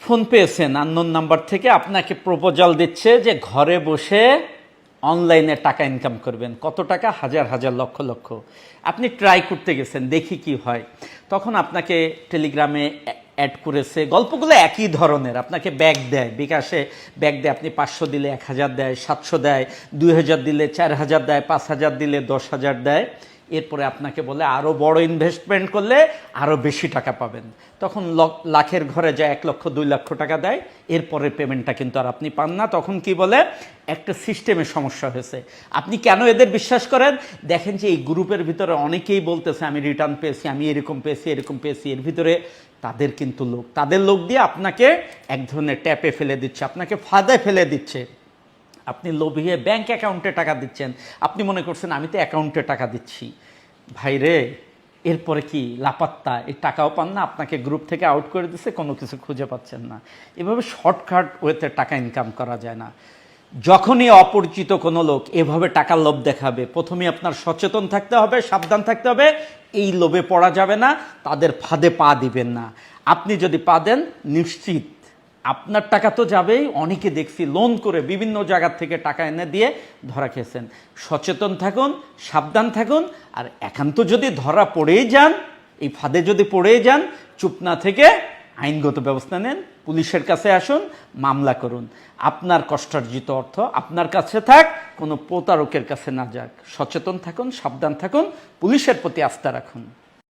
Phone পেয়েছেন unknown number থেকে, আপনাকে প্রপোজাল দিচ্ছে যে ঘরে বসে অনলাইনে টাকা ইনকাম করবেন। কত টাকা? হাজার হাজার লক্ষ লক্ষ। আপনি ট্রাই করতে গেছেন, দেখি কি হয়। তখন আপনাকে টেলিগ্রামে অ্যাড করেছে, গল্পগুলো একই ধরনের। আপনাকে ব্যাগ দেয়, বিকাশে ব্যাগ দেয়, আপনি 500 দিলে 1000 দেয়, 700 দেয়, 2000 দিলে 4000 দেয়, 5000 দিলে 10,000 দেয়। এরপরে আপনাকে বলে আরও বড় ইনভেস্টমেন্ট করলে আরও বেশি টাকা পাবেন। তখন লাখের ঘরে যায় 1 লক্ষ 2 লক্ষ টাকা দেয়, এরপরে পেমেন্টটা কিন্তু আর আপনি পান না। তখন কি বলে, একটা সিস্টেমের সমস্যা হয়েছে। আপনি কেন এদের বিশ্বাস করেন? দেখেন যে এই গ্রুপের ভিতরে অনেকেই বলতেছে আমি রিটার্ন পেয়েছি, আমি এরকম পেয়েছি, এরকম পেয়েছি। এর ভিতরে তাদের কিন্তু তাদের লোক দিয়ে আপনাকে এক ধরনের ট্যাপে ফেলে দিচ্ছে, আপনাকে ফাঁদে ফেলে দিচ্ছে। আপনি লোভিয়ে ব্যাংক অ্যাকাউন্টে টাকা দিচ্ছেন, আপনি মনে করছেন আমি তো অ্যাকাউন্টে টাকা দিচ্ছি। ভাইরে, এরপরে কি লাপাত্তা, এই টাকাও পান না, আপনাকে গ্রুপ থেকে আউট করে দিচ্ছে, কোনো কিছু খুঁজে পাচ্ছেন না। এভাবে শর্টকাট ওয়েতে টাকা ইনকাম করা যায় না। যখনই অপরিচিত কোনো লোক এভাবে টাকার লোভ দেখাবে, প্রথমে আপনার সচেতন থাকতে হবে, সাবধান থাকতে হবে। এই লোভে পড়া যাবে না, তাদের ফাঁদে পা দিবেন না। আপনি যদি পা দেন, নিশ্চিত আপনার টাকা তো যাবেই। অনেকে দেখছি লোন করে বিভিন্ন জায়গার থেকে টাকা এনে দিয়ে ধরা খেয়েছেন। সচেতন থাকুন, সাবধান থাকুন। আর একান্ত যদি ধরা পড়েই যান, এই ফাঁদে যদি পড়েই যান, চুপ না থেকে আইনগত ব্যবস্থা নেন, পুলিশের কাছে আসুন, মামলা করুন। আপনার কষ্টার্জিত অর্থ আপনার কাছে থাক, কোনো প্রতারকের কাছে না যাক। সচেতন থাকুন, সাবধান থাকুন, পুলিশের প্রতি আস্থা রাখুন।